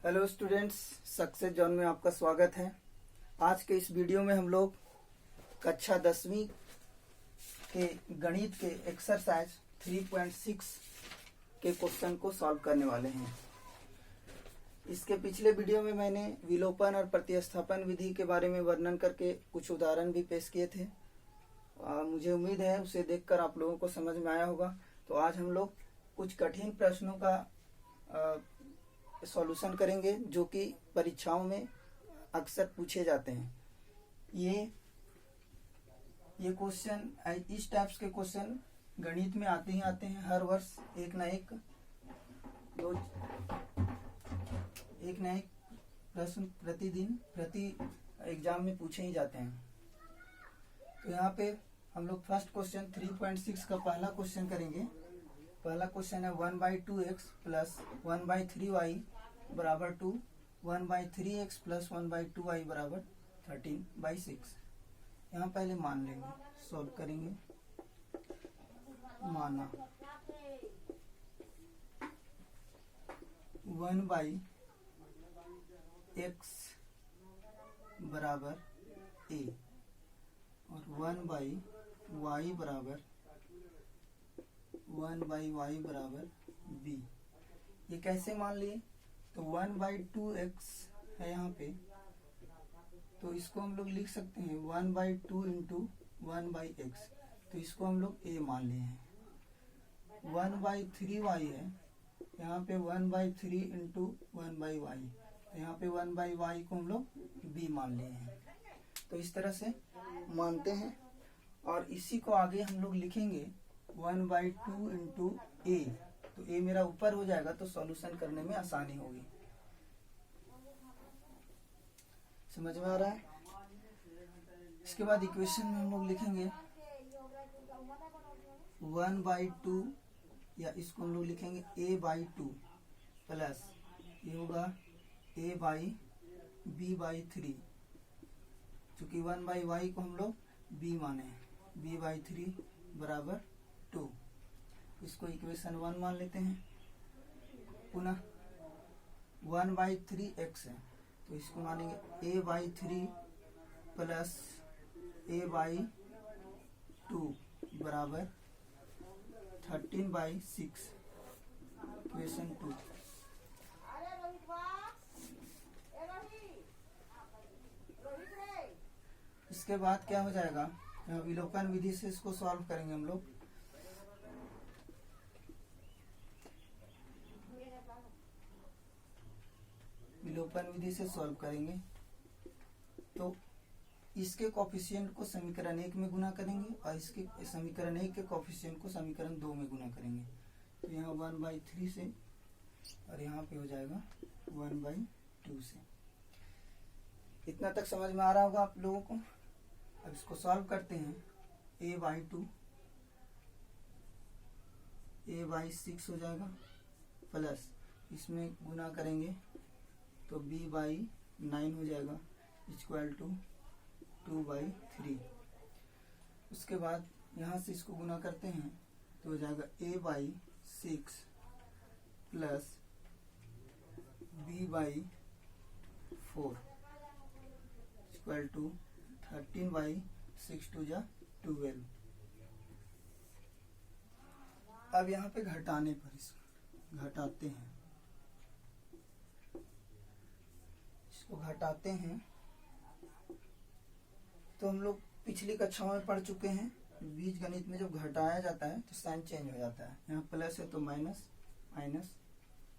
Hello students, success zone में आपका स्वागत है। आज के इस वीडियो में हम लोग कक्षा 10वीं के गणित के एक्सरसाइज 3.6 के क्वेश्चन को सॉल्व करने वाले हैं। इसके पिछले वीडियो में मैंने विलोपन और प्रतिस्थापन विधि के बारे में वर्णन करके कुछ उदाहरण भी पेश किए थे। मुझे उम्मीद है उसे देखकर आप लोगों को समझ में आया होगा। तो आज हम लोग कुछ कठिन प्रश्नों का सॉल्यूशन करेंगे जो कि परीक्षाओं में अक्सर पूछे जाते हैं। ये क्वेश्चन, इस टाइप्स के क्वेश्चन गणित में आते ही आते हैं। हर वर्ष एक ना एक प्रश्न प्रति एग्जाम में पूछे ही जाते हैं। तो यहाँ पे हम लोग फर्स्ट क्वेश्चन 3.6 का पहला क्वेश्चन करेंगे। पहला क्वेश्चन है 1/2x प्लस 1/3y बराबर 2, 1/3x प्लस 1/2y बराबर 13/6। यहाँ पहले मान लेंगे, सॉल्व करेंगे। माना 1/x बराबर a और 1/y बराबर 1/y बराबर b। ये कैसे मान लिए? तो 1/2x है यहाँ पे, तो इसको हम लोग लिख सकते हैं 1/2 इंटू 1/x। तो इसको हम लोग a मान लिए हैं। 1/3y है, यहाँ पे 1/3 इंटू 1/y, तो यहाँ पे 1/y को हम लोग b मान लिए हैं। तो इस तरह से मानते हैं और इसी को आगे हम लोग लिखेंगे 1/2 इंटू a। तो a मेरा ऊपर हो जाएगा, तो सॉल्यूशन करने में आसानी होगी। समझ में आ रहा है? इसके बाद इक्वेशन में हम लोग लिखेंगे 1/2, या इसको हम लोग लिखेंगे a/2 प्लस ये होगा a/b/3, चूंकि 1/y को हम लोग b माने हैं, b/3 बराबर 2। इसको इक्वेशन 1 मान लेते हैं। पुनः 1/3x है, तो इसको मानेंगे a/3 प्लस a/2 बराबर 13/6, इक्वेशन 2। इसके बाद क्या हो जाएगा? विलोपन विधि से इसको सॉल्व करेंगे हम लोग। विलोपन विधि से सॉल्व करेंगे तो इसके कोफिशिएंट को समीकरण 1 में गुना करेंगे और इसके समीकरण 1 के कोफिशिएंट को समीकरण 2 में गुना करेंगे। तो यहाँ 1/3 से और यहाँ पे हो जाएगा 1/2 से। इतना तक समझ में आ रहा होगा आप लोगों को। अब इसको सॉल्व करते हैं। a/6 हो जाएगा, प्लस इसमें गुना करेंगे तो b/9 हो जाएगा, इक्वल टू 2/3। उसके बाद यहाँ से इसको गुना करते हैं तो हो जाएगा a/6 plus b/4 equal to 13/6 2 जा 12। अब यहाँ पे घटाने पर इसको घटाते हैं, इसको घटाते हैं तो हम लोग पिछली कक्षाओं में पढ़ चुके हैं। बीज गणित में जब घटाया जाता है तो साइन चेंज हो जाता है। यहाँ प्लस है तो माइनस, माइनस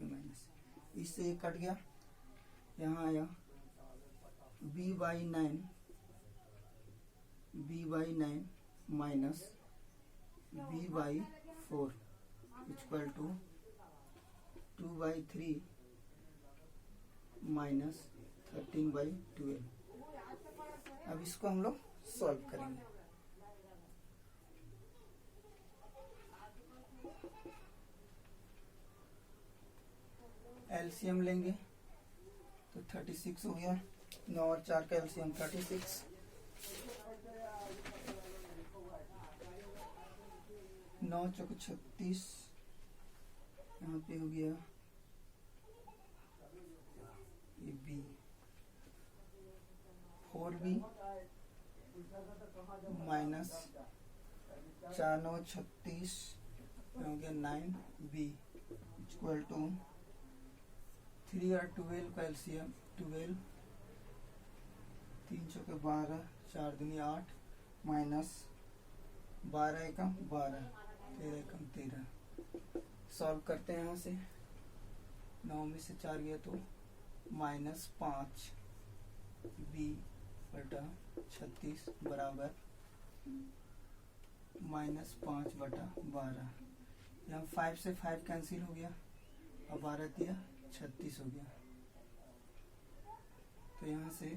माइनस, इससे ये कट गया। यहाँ आया b/9 minus b/4 equal to 2/3 minus 13/12। अब इसको हम लोग सॉल्व करेंगे। एलसीएम लेंगे तो 36 हो गया। 9 और 4 का एलसीएम 36। 9 चौक 36, यहाँ पे हो गया माइनस 4 9 36 हो गया 9 b इक्वल टू 3 और 12 का एलसीएम 12 3 चौके 12 4 दूनी 8 माइनस 12 एकम 12 13 एकम 13। सॉल्व करते हैं यहाँ से 9 में से 4 गया तो माइनस 5 b बटा 36 बराबर माइनस 5 बटा 12। यहाँ 5 से 5 कैंसिल हो गया और 12 दिया 36 हो गया। तो यहाँ से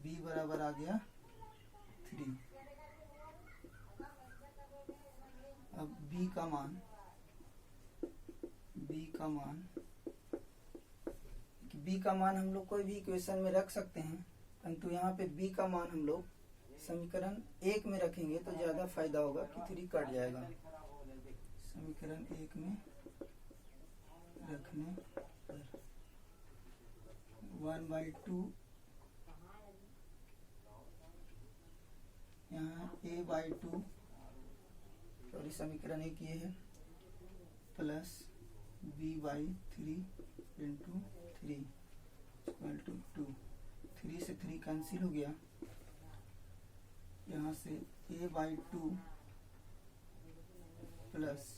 b बराबर आ गया 3। अब b का मान हम लोग कोई भी इक्वेशन में रख सकते हैं, परंतु यहाँ पे b का मान हम लोग समीकरण 1 में रखेंगे तो ज्यादा फायदा होगा कि 3 कट जाएगा। समीकरण 1 में रखने पर 1/2 यहाँ a/2 सॉरी समीकरण 1 ये है plus b/3 into 3 equal to 2। 3 से 3 कैंसिल हो गया। यहाँ से a/2 प्लस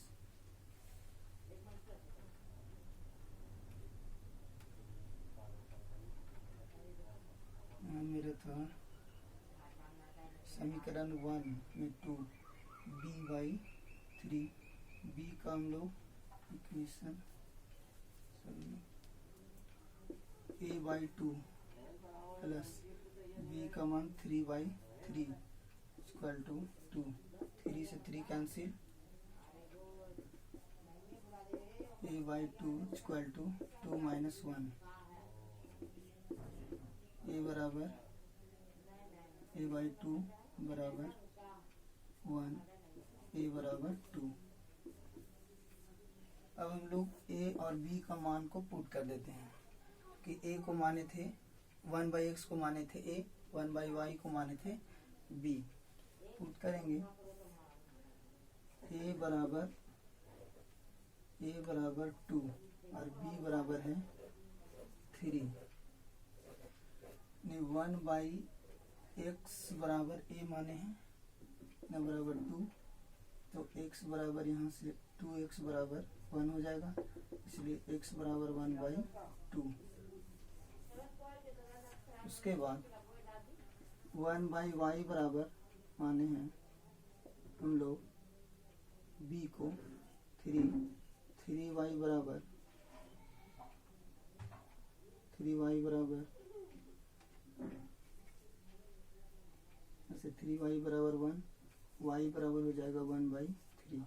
मेरा था समीकरण 1 में 2 b/3 b का हम लोग इक्वेशन a/2 प्लस b का मान 3/3 इक्वल टू 2। 3 से 3 cancel a/2 equal to 2 minus 1 a बराबर a/2 बराबर 1 a बराबर 2। अब हम लोग a और b का मान को पुट कर देते हैं कि a को माने थे 1/x को माने थे a, 1/y को माने थे b। पुट करेंगे a बराबर 2 और b बराबर है 3। 1/x बराबर a माने हैं न बराबर 2, तो x बराबर यहाँ से 2x बराबर 1 हो जाएगा, इसलिए x बराबर 1/2। उसके बाद 1/y बराबर माने हैं हम लोग b को 3y बराबर 3y बराबर 1, y बराबर हो जाएगा 1/3।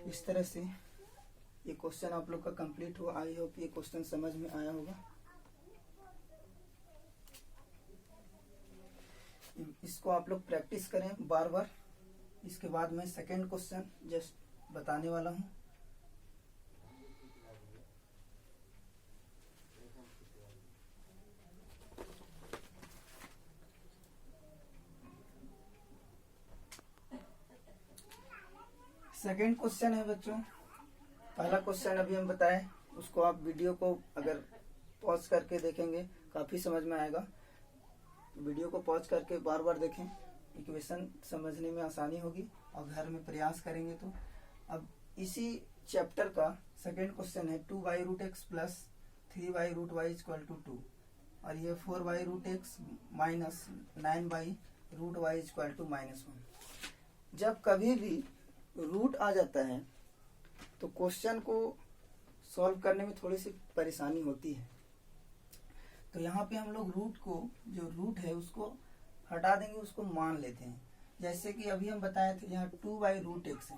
इस तरह से ये क्वेश्चन आप लोग का कंप्लीट हुआ। आई होप ये क्वेश्चन समझ में आया होगा। इसको आप लोग प्रैक्टिस करें बार बार। इसके बाद मैं सेकंड क्वेश्चन जस्ट बताने वाला हूँ। सेकंड क्वेश्चन है बच्चों, पहला क्वेश्चन अभी हम बताए, उसको आप वीडियो को अगर पॉज करके देखेंगे काफी समझ में आएगा। वीडियो को पॉज करके बार बार देखें, इक्वेशन समझने में आसानी होगी और घर में प्रयास करेंगे तो। अब इसी चैप्टर का सेकंड क्वेश्चन है 2/√x plus 3/√y equal to 2 और ये 4/√x minus 9/√y equal to -1। जब कभी भी रूट आ जाता है तो क्वेश्चन को सॉल्व करने में थोड़ी सी परेशानी होती है। तो यहाँ पे हम लोग रूट को, जो रूट है उसको हटा देंगे, उसको मान लेते हैं। जैसे कि अभी हम बताए थे यहाँ 2/√x है,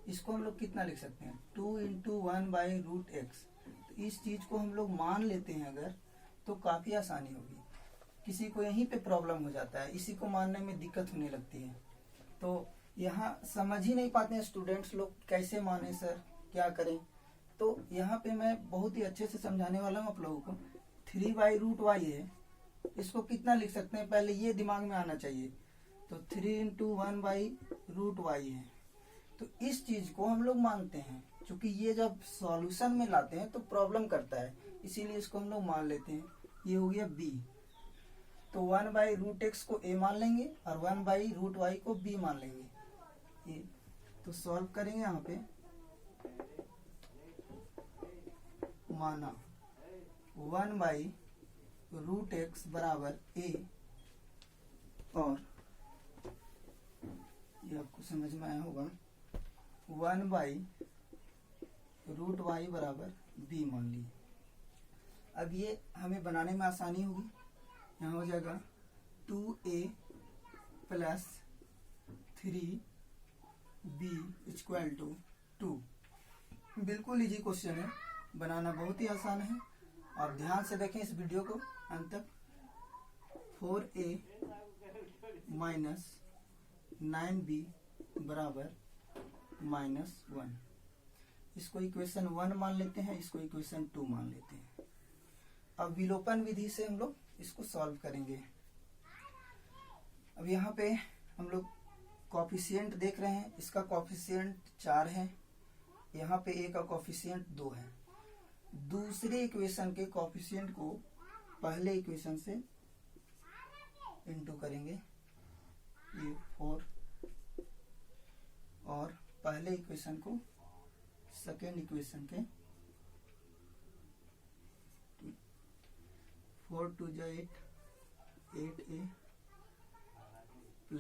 इसको हम लोग कितना लिख सकते हैं 2 × 1/√x। तो इस चीज को हम लोग मान लेते हैं अगर, तो काफी आसानी होगी। किसी को यहीं पे प्रॉब्लम हो जाता है, इसी को मानने में दिक्कत होने लगती है। तो यहाँ समझ ही नहीं पाते हैं स्टूडेंट्स लोग, कैसे माने सर, क्या करें। तो यहाँ पे मैं बहुत ही अच्छे से समझाने वाला हूँ आप लोगों को। 3/√y है इसको कितना लिख सकते हैं, पहले ये दिमाग में आना चाहिए। तो 3 इंटू 1/√y है। तो इस चीज को हम लोग मानते हैं, क्योंकि ये जब सॉल्यूशन में लाते हैं तो प्रॉब्लम करता है, इसीलिए इसको हम लोग मान लेते हैं। ये हो गया b। तो 1/√x को a मान लेंगे और 1/√y को b मान लेंगे। ये तो सॉल्व करेंगे। यहाँ पे माना 1/√x बराबर a, और ये आपको समझ में आया होगा 1/√y बराबर b मान लिए। अब ये हमें बनाने में आसानी होगी। यहाँ हो जाएगा 2a + 3b = 2। बिल्कुल इजी क्वेश्चन है, बनाना बहुत ही आसान है। और ध्यान से देखें इस वीडियो को अंत तक। 4a - 9b बराबर -1। इसको इक्वेशन 1 मान लेते हैं, इसको इक्वेशन 2 मान लेते हैं। अब विलोपन विधि से हम लोग इसको सॉल्व करेंगे। अब यहाँ पे हम लोग कॉफिशिएंट देख रहे हैं, इसका कॉफिशिएंट 4 है, यहाँ पे a का कॉफिशिएंट 2 है। दूसरे इक्वेशन के कॉफिशिएंट को पहले इक्वेशन से इंटू करेंगे, ये 4, और पहले इक्वेशन को सेकेंड इक्वेशन के 4 × 2 = 8, 8a +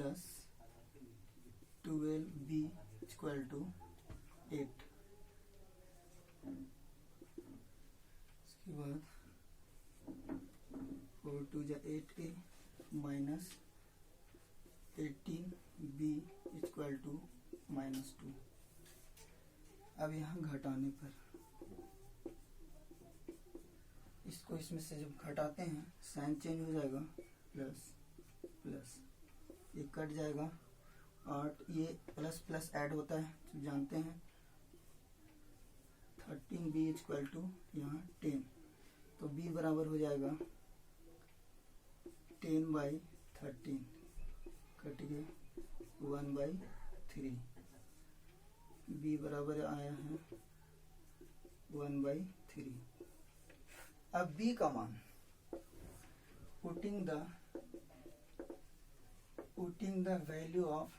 12b = 8। इसके बाद 4 × 2 = 8a - 18b = -2। अब यहाँ घटाने पर इसको इसमें से जब घटाते हैं साइन चेंज हो जाएगा, प्लस प्लस, ये कट जाएगा, और ये प्लस प्लस ऐड होता है तो जानते हैं। 13b = यहाँ 10, तो b बराबर हो जाएगा 10/13, कट गया 1/3। b बराबर आया है 1/3। अब b का मान putting the value of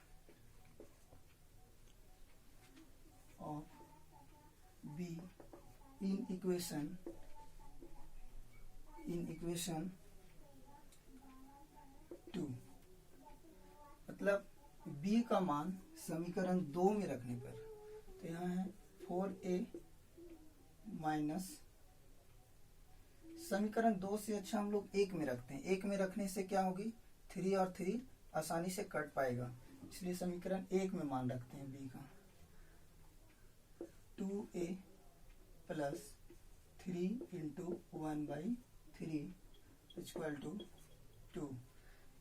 b in equation 2, मतलब b का मान समीकरण 2 में रखने पर, तो यहाँ है 4a माइनस, समीकरण 2 से अच्छा हम लोग 1 में रखते हैं। 1 में रखने से क्या होगी, 3 और 3 आसानी से कट पाएगा, इसलिए समीकरण 1 में मान रखते हैं b का। 2a + 3 × 1/3 = 2।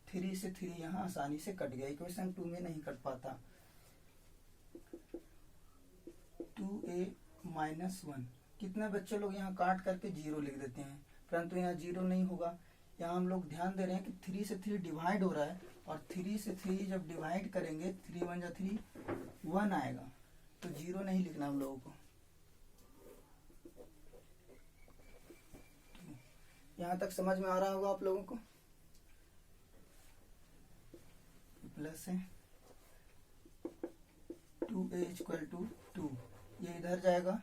3 से 3 यहाँ आसानी से कट गया, इक्वेशन 2 में नहीं कट पाता। 2a - 1, कितने बच्चे लोग यहाँ काट करके 0 लिख देते हैं, परंतु यहाँ 0 नहीं होगा। यहाँ हम लोग ध्यान दे रहे हैं कि 3 से 3 डिवाइड हो रहा है, और 3 से 3 जब डिवाइड करेंगे 3 × 1 = 3, 1 आएगा, तो 0 नहीं लिखना हम लोगों को। यहाँ तक समझ में आ रहा होगा आप लोगों को। प्लस है 2a = 2, ये इधर जाएगा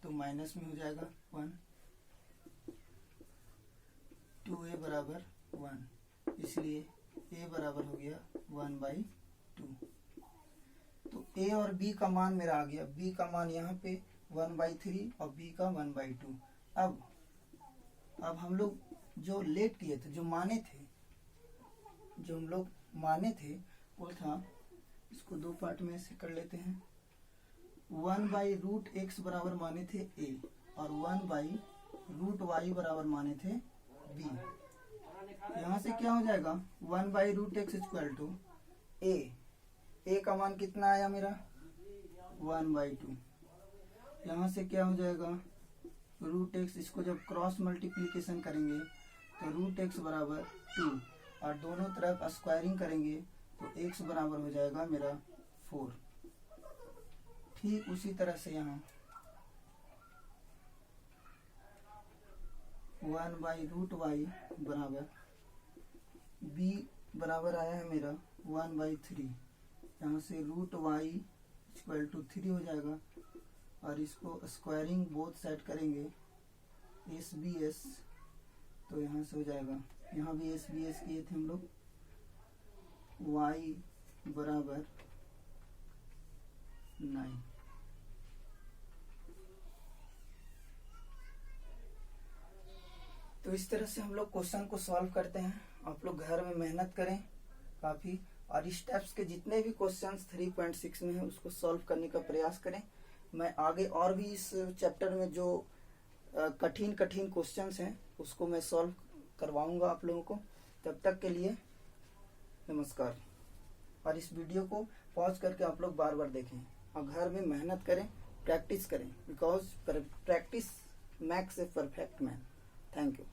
तो माइनस में हो जाएगा 1। 2a बराबर 1, इसलिए a बराबर हो गया 1/2। तो a और b का मान मेरा आ गया। b का मान यहाँ पे 1/3 और b का 1/2। अब हम लोग जो लेट किए थे, जो हम लोग माने थे वो था, इसको 2 पार्ट में से कर लेते हैं। 1/√x बराबर माने थे a, और 1/√y बराबर माने थे b। यहाँ से क्या हो जाएगा, 1/√x = a। a का मान कितना आया मेरा, 1/2। यहाँ से क्या हो जाएगा, √x, इसको जब क्रॉस मल्टीप्लीकेशन करेंगे तो रूट एक्स बराबर 2 और दोनों तरफ स्क्वायरिंग करेंगे तो x बराबर हो जाएगा मेरा 4। ठीक उसी तरह से यहाँ 1/√y बराबर b बराबर आया है मेरा 1/3। यहाँ से √y = 3 हो जाएगा और इसको स्क्वायरिंग बोथ साइड करेंगे SBS, तो यहाँ से हो जाएगा, यहाँ भी SBS किए थे हम लोग, y बराबर 9। तो इस तरह से हम लोग क्वेश्चन को सॉल्व करते हैं। आप लोग घर में मेहनत करें काफ़ी, और इस टाइप्स के जितने भी क्वेश्चंस 3.6 में है उसको सॉल्व करने का प्रयास करें। मैं आगे और भी इस चैप्टर में जो कठिन क्वेश्चंस हैं उसको मैं सॉल्व करवाऊंगा आप लोगों को। तब तक के लिए नमस्कार। और इस वीडियो को पॉज करके आप लोग बार बार देखें और घर में मेहनत करें, प्रैक्टिस करें, because practice makes a perfect man. Thank you.